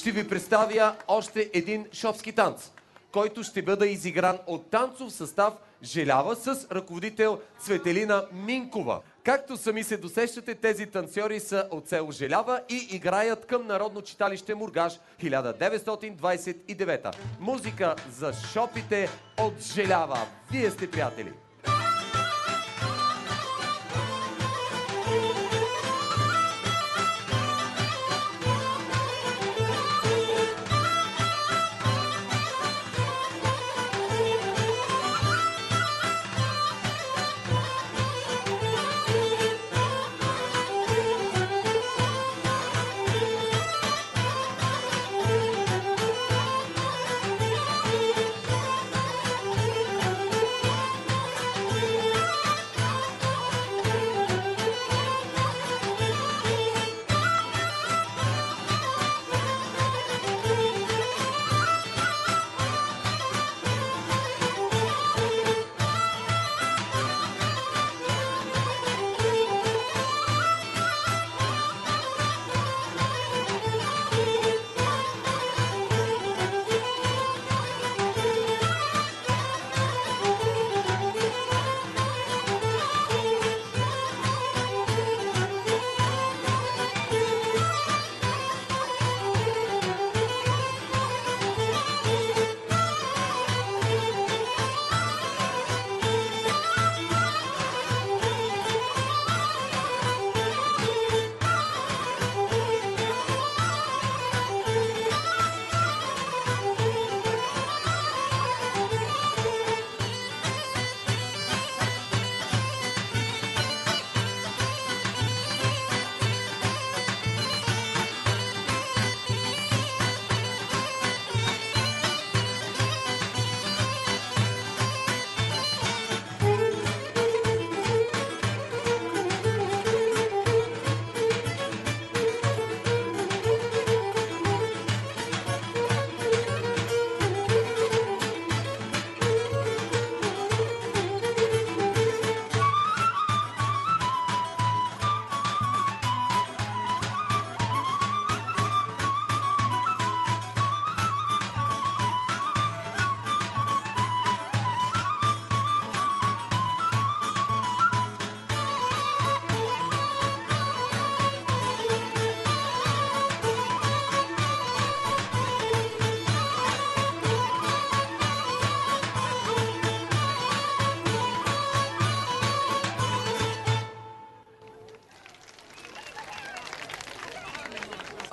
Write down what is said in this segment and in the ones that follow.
ще ви представя още един шопски танц, който ще бъде изигран от танцов състав Желява с ръководител Цветелина Минкова. Както сами се досещате, тези танцори са от село Желява и играят към Народно читалище Мургаш 1929. Музика за шопите от Желява. Вие сте приятели!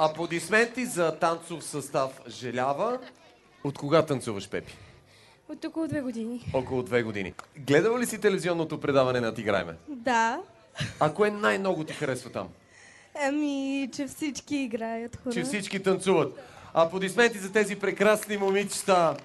Аплодисменти за танцов състав Желява. От кога танцуваш, Пепи? От около 2 години. Около 2 години. Гледала ли си телевизионното предаване на Играйме? Да. А кое най-много ти харесва там? Ами, че всички играят хора. Че всички танцуват. Аплодисменти за тези прекрасни момичета.